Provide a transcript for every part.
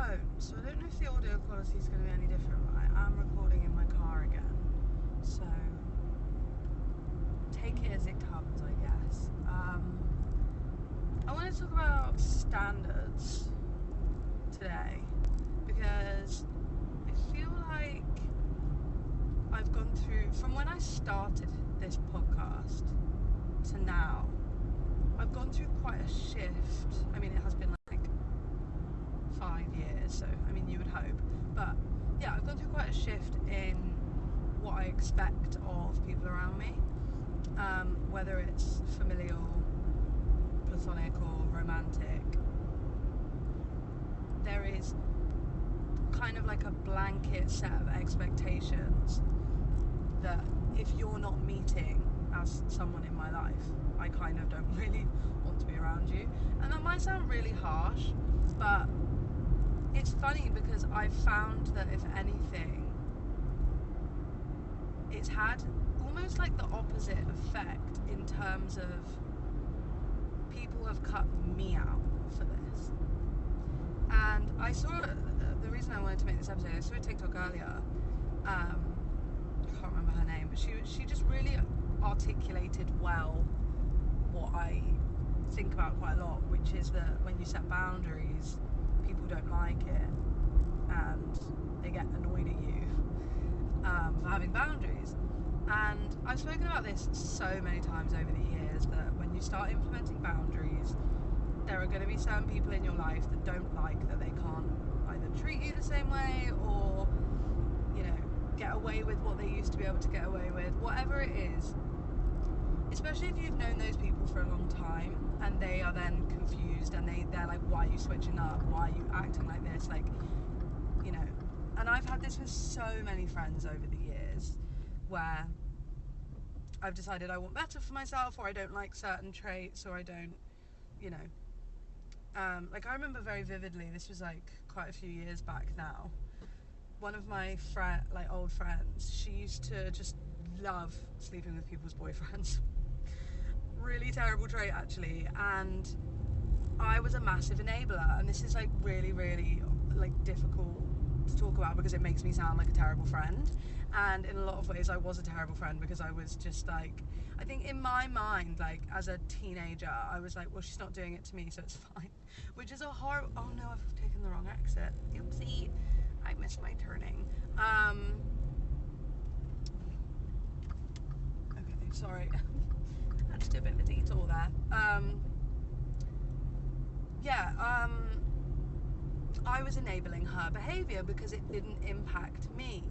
phone, so I don't know if the audio quality is going to be any different, but I am recording in my car again. So take it as it comes, I guess. I want to talk about standards today because I feel like I've gone through, from when I started this podcast to now, I've gone through quite a shift. I mean, it has been like 5 years, so I mean, you would hope. But yeah, I've gone through quite a shift in what I expect of people around me, whether it's familial, platonic, or romantic. There is kind of like a blanket set of expectations that if you're not meeting as someone in my life, I kind of don't really want to be around you. And that might sound really harsh, but it's funny because I've found that if anything, it's had almost like the opposite effect in terms of people have cut me out for this. And I saw, the reason I wanted to make this episode, I saw a TikTok earlier, I can't remember her name, but she just really articulated well what I think about quite a lot, which is that when you set boundaries, people don't like it and they get annoyed at you for having boundaries. And I've spoken about this so many times over the years that when you start implementing boundaries, there are going to be certain people in your life that don't like that they can't either treat you the same way or, you know, get away with what they used to be able to get away with, whatever it is. Especially if you've known those people for a long time and they are then confused and they're like, why are you switching up? Why are you acting like this? Like, you know, and I've had this with so many friends over the years where I've decided I want better for myself, or I don't like certain traits, or I don't, you know, like I remember very vividly, this was like quite a few years back now, one of my old friends, she used to just love sleeping with people's boyfriends. Really terrible trait actually, and I was a massive enabler, and this is like really, really like difficult to talk about because it makes me sound like a terrible friend, and in a lot of ways I was a terrible friend because I was just like, I think in my mind, like as a teenager, I was like, well, she's not doing it to me, so it's fine, which is a horrible, oh no, I've taken the wrong exit, oopsie, I missed my turning. Okay, sorry. I just did a bit of a detour there. I was enabling her behaviour because it didn't impact me,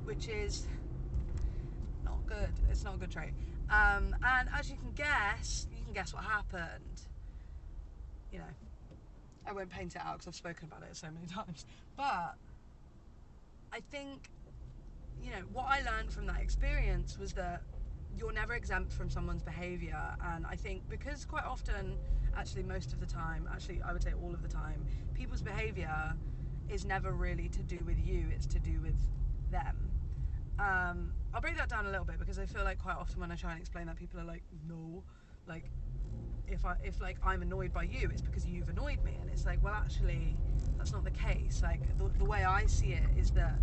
which is not good. It's not a good trait. And as you can guess what happened. You know, I won't paint it out because I've spoken about it so many times. But I think, you know, what I learned from that experience was that you're never exempt from someone's behaviour, and I think because quite often, actually most of the time, actually I would say all of the time, people's behaviour is never really to do with you, it's to do with them. I'll break that down a little bit because I feel like quite often when I try and explain that, people are like, no, like if like I'm annoyed by you, it's because you've annoyed me, and it's like, well, actually that's not the case. Like the way I see it is that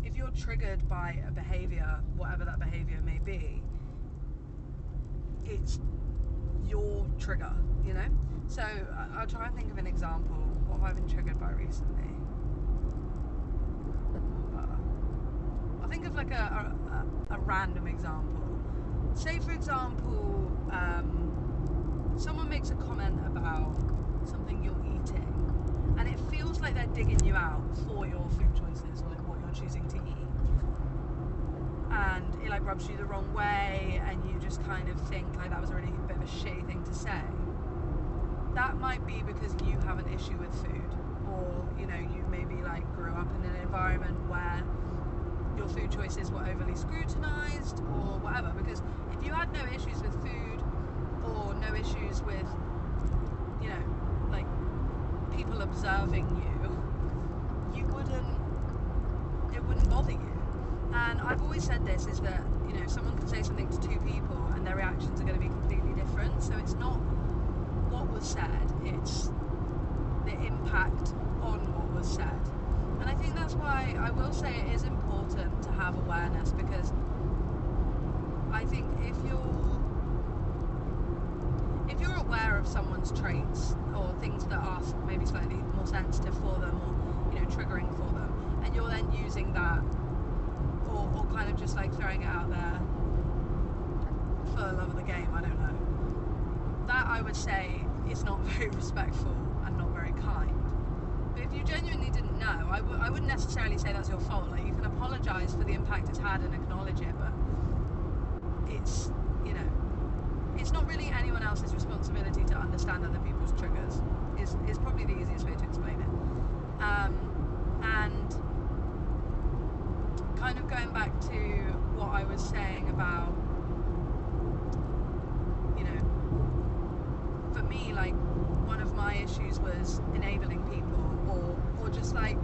if you're triggered by a behaviour, whatever that behaviour may be, it's your trigger, you know? So I'll try and think of an example. What have I been triggered by recently? I'll think of like a random example. Say for example, someone makes a comment about something you're eating and it feels like they're digging you out for your food choices or like what you're choosing to eat, and it like rubs you the wrong way and you just kind of think like that was a really bit of a shitty thing to say. That might be because you have an issue with food, or you know, you maybe like grew up in an environment where your food choices were overly scrutinized or whatever. Because if you had no issues with food or no issues with, you know, like people observing you, it wouldn't bother you. And I've always said this, is that, you know, someone can say something to two people and their reactions are going to be completely different. So it's not what was said, it's the impact on what was said. And I think that's why I will say it is important to have awareness, because I think if you're aware of someone's traits or things that are maybe slightly more sensitive for them, or triggering for them, and you're then using that or kind of just like throwing it out there for the love of the game, I don't know, that I would say is not very respectful and not very kind. But if you genuinely didn't know, I wouldn't necessarily say that's your fault. Like, you can apologise for the impact it's had and acknowledge it, but it's it's not really anyone else's responsibility to understand other people's triggers, is probably the easiest way to explain it. And kind of going back to what I was saying about, for me, like, one of my issues was enabling people, or just like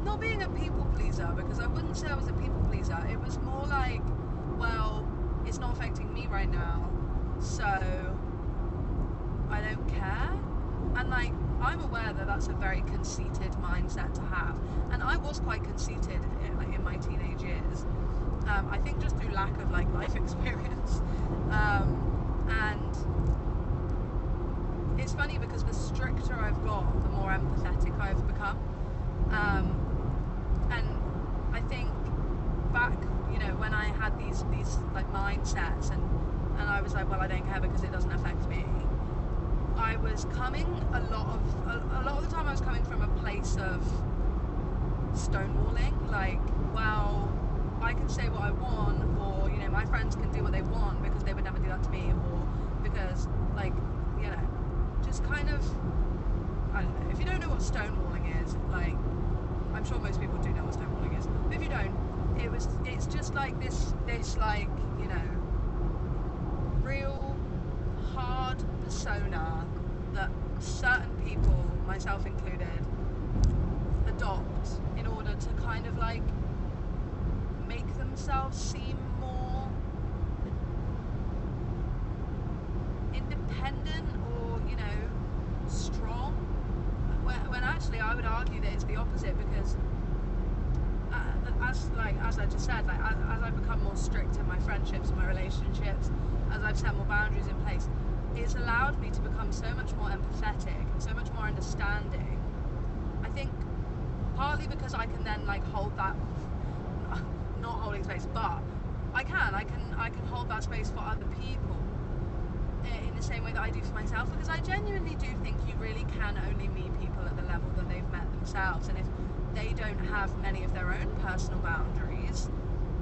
not being a people pleaser, because I wouldn't say I was a people pleaser. It was more like, well, it's not affecting me right now, so I don't care. And like, I'm aware that that's a very conceited mindset to have, and I was quite conceited in my teenage years. I think just through lack of like life experience, and it's funny because the stricter I've got, the more empathetic I've become. And I think back, when I had these like mindsets, and I was like, well, I don't care because it doesn't affect me. I was coming a lot of the time I was coming from a place of stonewalling, like, well, I can say what I want, or my friends can do what they want because they would never do that to me, or because, like, just kind of, I don't know. If you don't know what stonewalling is, like, I'm sure most people do know what stonewalling is, but if you don't, it's just like this like, real hard persona that certain people, myself included, adopt in order to kind of like make themselves seem more independent, or strong, when actually I would argue that it's the opposite, because as I just said, like, as I've become more strict in my friendships and my relationships, as I've set more boundaries in place, it's allowed me to become so much more empathetic and so much more understanding. I think partly because I can then like hold that, not holding space, but I can hold that space for other people in the same way that I do for myself, because I genuinely do think you really can only meet people at the level that they've met themselves, and if they don't have many of their own personal boundaries,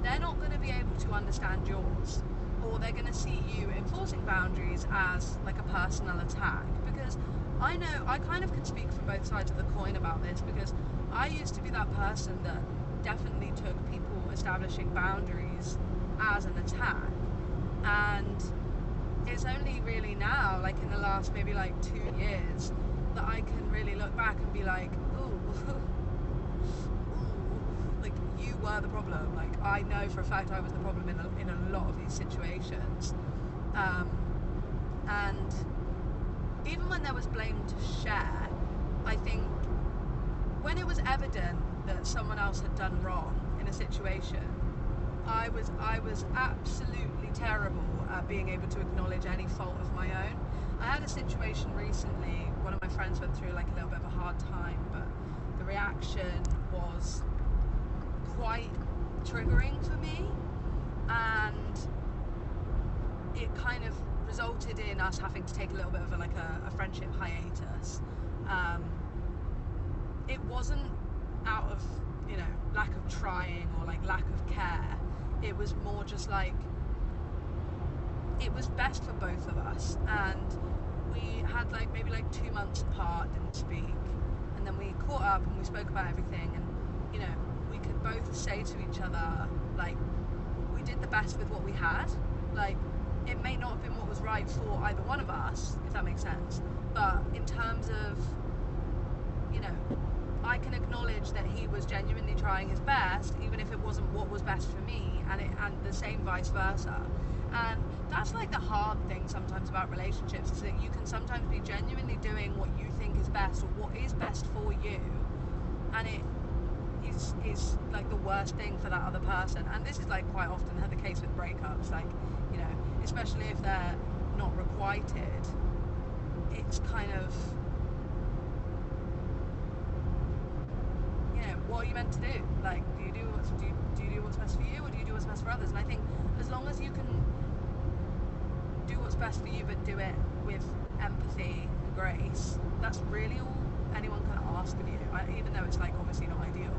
they're not going to be able to understand yours, or they're going to see you enforcing boundaries as like a personal attack. Because I know I kind of can speak from both sides of the coin about this, because I used to be that person that definitely took people establishing boundaries as an attack, and it's only really now, like in the last maybe like 2 years, that I can really look back and be like, ooh, like, you were the problem. Like, I know for a fact I was the problem in a lot of these situations. And even when there was blame to share, I think when it was evident that someone else had done wrong in a situation, I was absolutely terrible at being able to acknowledge any fault of my own. I had a situation recently, one of my friends went through like a little bit of a hard time, but the reaction was quite triggering for me, and it kind of resulted in us having to take a little bit of a friendship hiatus. It wasn't out of lack of trying or like lack of care. It was more just like, it was best for both of us, and we had like maybe like 2 months apart, didn't speak, and then we caught up and we spoke about everything, and we could both say to each other, like, we did the best with what we had. Like, it may not have been what was right for either one of us, if that makes sense, but in terms of, I can acknowledge that he was genuinely trying his best, even if it wasn't what was best for me, and the same vice versa. And that's like the hard thing sometimes about relationships, is that you can sometimes be genuinely doing what you think is best or what is best for you, and it is like the worst thing for that other person. And this is like quite often the case with breakups, like, you know, especially if they're not requited. It's kind of, you know, what are you meant to do? Like, do you do what's best for you, or do you do what's best for others? And I think as long as you can do what's best for you but do it with empathy and grace, that's really all anyone can ask of you, even though it's like obviously not ideal.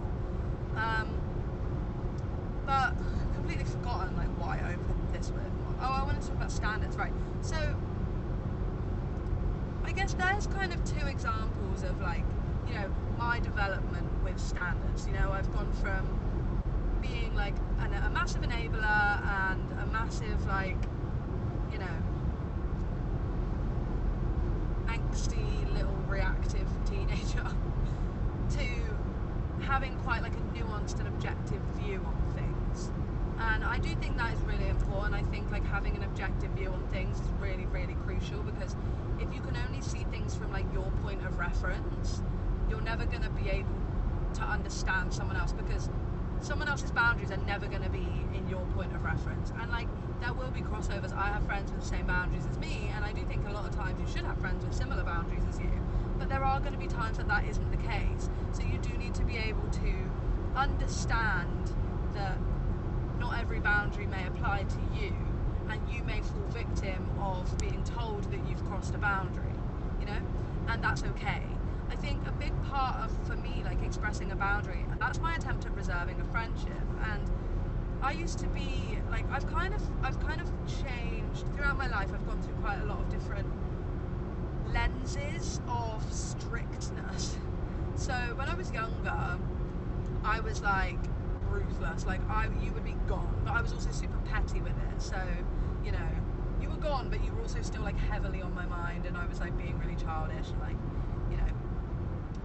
But I've completely forgotten like what I opened this with. Oh, I wanted to talk about standards, right? So I guess there's kind of two examples of like, you know, my development with standards. You know, I've gone from being like a massive enabler and a massive like, you know, angsty little reactive teenager to having quite like a nuanced and objective view on things. And I do think that is really important. I think like having an objective view on things is really, really crucial, because if you can only see things from like your point of reference, you're never going to be able to understand someone else, because someone else's boundaries are never going to be in your point of reference. And like, there will be crossovers. I have friends with the same boundaries as me, and I do think a lot of times you should have friends with similar boundaries as you, but there are going to be times that isn't the case. So you do need to be able to understand that not every boundary may apply to you, and you may fall victim of being told that you've crossed a boundary, you know, and that's okay. I think a big part of, for me, like expressing a boundary, and that's my attempt at preserving a friendship. And I used to be like, I've kind of changed throughout my life. I've gone through quite a lot of different lenses of strictness. So when I was younger, I was like ruthless. Like you would be gone, but I was also super petty with it. So, you know, you were gone, but you were also still like heavily on my mind, and I was like being really childish and like, you know,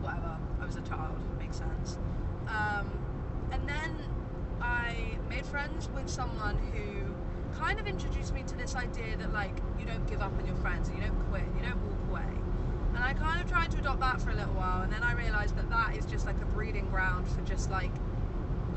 whatever. I was a child, makes sense. And then I made friends with someone who kind of introduced me to this idea that like, you don't give up on your friends, and you don't quit, you don't walk away. And I kind of tried to adopt that for a little while, and then I realised that is just like a breeding ground for just like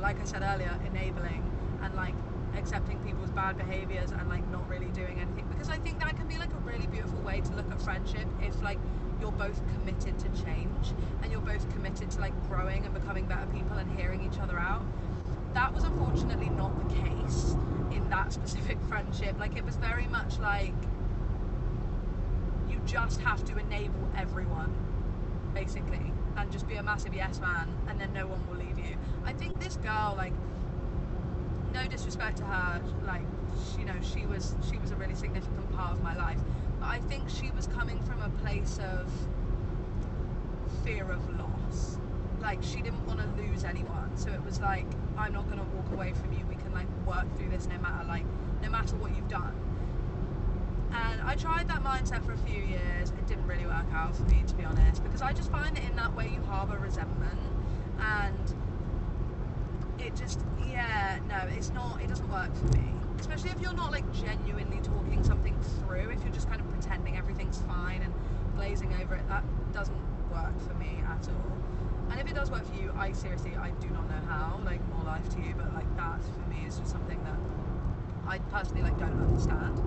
I said earlier, enabling and like accepting people's bad behaviours and like not really doing anything. Because I think that can be like a really beautiful way to look at friendship if like you're both committed to change and you're both committed to like growing and becoming better people and hearing each other out. That was unfortunately not the case in that specific friendship. Like, it was very much like you just have to enable everyone, basically, and just be a massive yes man, and then no one will leave you. I think this girl, like, no disrespect to her, like, you know, she was a really significant part of my life, but I think she was coming from a place of fear of loss. Like, she didn't want to lose anyone, so it was like, I'm not going to walk away from you, we can like work through this no matter what you've done. And I tried that mindset for a few years. It didn't really work out for me, to be honest, because I just find that in that way you harbour resentment, and it just, it doesn't work for me. Especially if you're not like genuinely talking something through, if you're just kind of pretending everything's fine and glazing over it, that doesn't work for me at all. And if it does work for you, I do not know how, like, more life to you, but like that for me is just something that I personally like don't understand.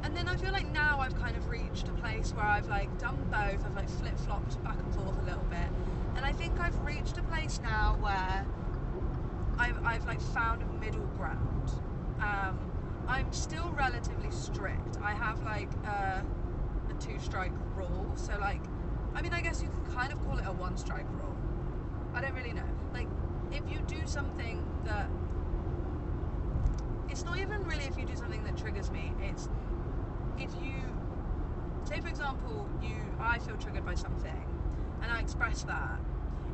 And then I feel like now I've kind of reached a place where I've like done both. I've like flip-flopped back and forth a little bit, and I think I've reached a place now where I've like found a middle ground. I'm still relatively strict. I have like a 2-strike rule, so like, I mean, I guess you can kind of call it a 1-strike rule. I don't really know. Like, if you do something that, it's not even really if you do something that triggers me, it's if you, say for example, I feel triggered by something, and I express that,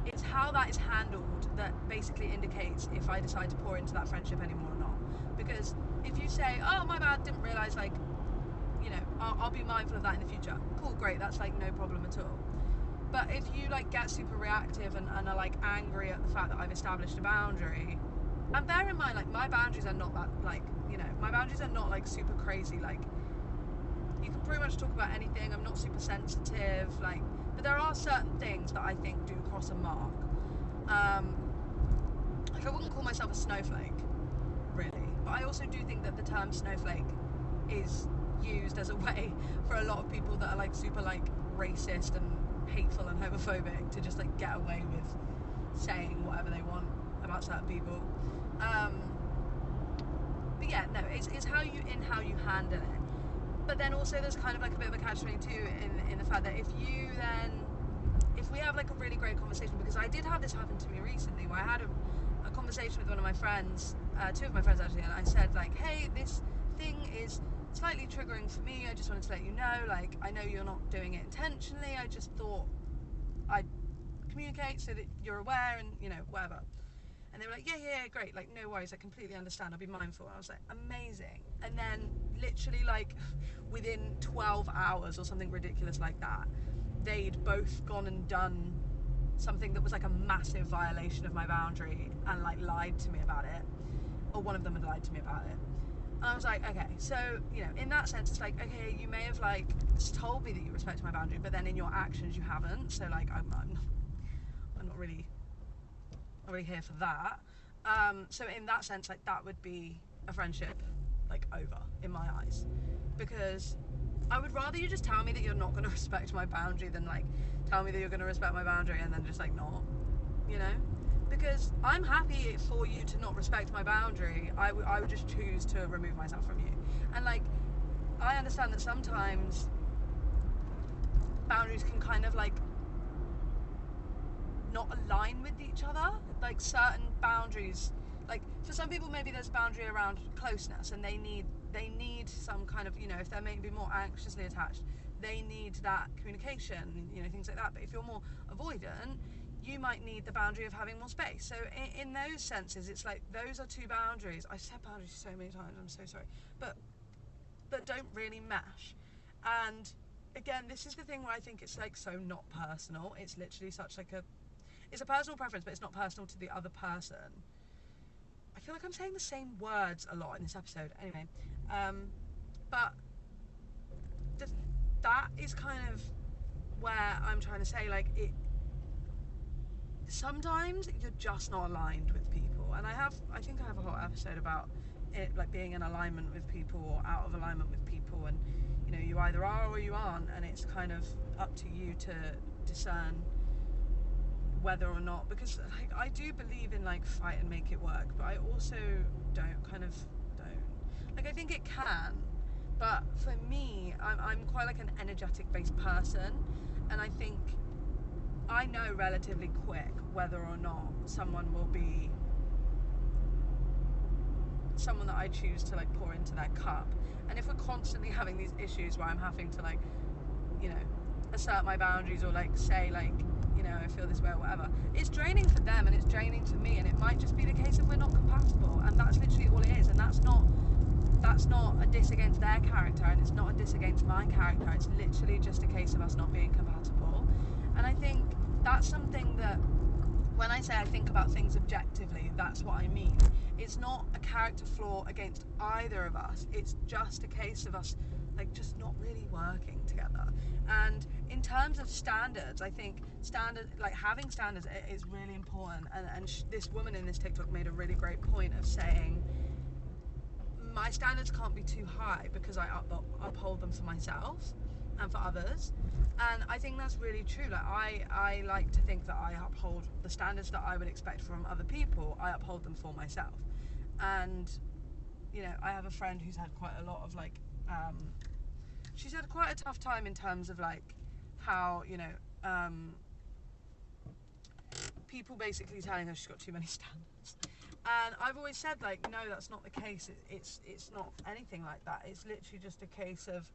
it's how that is handled that basically indicates if I decide to pour into that friendship anymore or not. Because if you say, oh, my bad, didn't realise, like, you know, I'll be mindful of that in the future. Cool, great, that's like no problem at all. But if you like get super reactive and are like angry at the fact that I've established a boundary, And bear in mind, like, my boundaries are not that, like, you know, my boundaries are not like super crazy. Like, you can pretty much talk about anything. I'm not super sensitive, like, but there are certain things that I think do cross a mark. Like, I wouldn't call myself a snowflake, really, but I also do think that the term snowflake is used as a way for a lot of people that are like super like racist and hateful and homophobic to just like get away with saying whatever they want about certain people. But yeah, no, it's how you handle it. But then also there's kind of like a bit of a catch-22 in the fact that if we have like a really great conversation, because I did have this happen to me recently where I had a conversation with one of my friends, two of my friends actually, and I said like, hey, this thing is slightly triggering for me, I just wanted to let you know, like, I know you're not doing it intentionally, I just thought I'd communicate so that you're aware and, you know, whatever. And they were like, yeah, great, like, no worries, I completely understand, I'll be mindful. I was like, amazing. And then literally like within 12 hours or something ridiculous like that, they'd both gone and done something that was like a massive violation of my boundary and like lied to me about it, or one of them had lied to me about it. And I was like, okay, so, you know, in that sense, it's like, okay, you may have like told me that you respect my boundary, but then in your actions you haven't. So like, I'm not really here for that. So in that sense, like, that would be a friendship like over in my eyes, because I would rather you just tell me that you're not going to respect my boundary than like tell me that you're going to respect my boundary and then just like not, you know. Because I'm happy for you to not respect my boundary. I would just choose to remove myself from you. And like, I understand that sometimes boundaries can kind of like not align with each other. Like, certain boundaries, like for some people maybe there's a boundary around closeness and they need some kind of, you know, if they're maybe more anxiously attached, they need that communication, you know, things like that. But if you're more avoidant, you might need the boundary of having more space. So in those senses, it's like those are two boundaries. I've said boundaries so many times, I'm so sorry, but that don't really mesh. And again, this is the thing where I think it's like so not personal. It's literally such like it's a personal preference, but it's not personal to the other person. I feel like I'm saying the same words a lot in this episode. Anyway, but that is kind of where I'm trying to say, like, it. Sometimes you're just not aligned with people, and I think I have a whole episode about it, like being in alignment with people or out of alignment with people, and you know, you either are or you aren't, and it's kind of up to you to discern whether or not, because like, I do believe in like fight and make it work, but I also don't like, I think it can, but for me, I'm quite like an energetic based person, and I think I know relatively quick whether or not someone will be someone that I choose to like pour into their cup. And if we're constantly having these issues where I'm having to like, you know, assert my boundaries or like say like, you know, I feel this way or whatever, it's draining for them and it's draining to me, and it might just be the case that we're not compatible, and that's literally all it is. And that's not a diss against their character, and it's not a diss against my character. It's literally just a case of us not being compatible. And I think that's something that, when I say I think about things objectively, that's what I mean. It's not a character flaw against either of us. It's just a case of us like just not really working together. And in terms of standards, I think like having standards is really important. And this woman in this TikTok made a really great point of saying, my standards can't be too high because I uphold them for myself and for others. And I think that's really true. Like, I like to think that I uphold the standards that I would expect from other people. I uphold them for myself. And you know, I have a friend who's had quite a lot of like she's had quite a tough time in terms of like how, you know, people basically telling her she's got too many standards. And I've always said, like, no, that's not the case. It's not anything like that. It's literally just a case of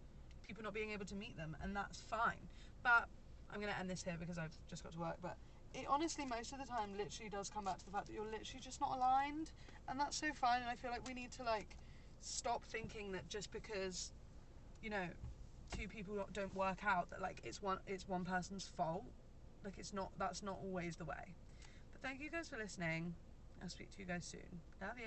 people not being able to meet them, and that's fine. But I'm going to end this here because I've just got to work. But it honestly, most of the time, literally does come back to the fact that you're literally just not aligned, and that's so fine. And I feel like we need to, like, stop thinking that just because, you know, two people don't work out, that, like, it's one person's fault. Like, that's not always the way. But thank you guys for listening. I'll speak to you guys soon. Love you.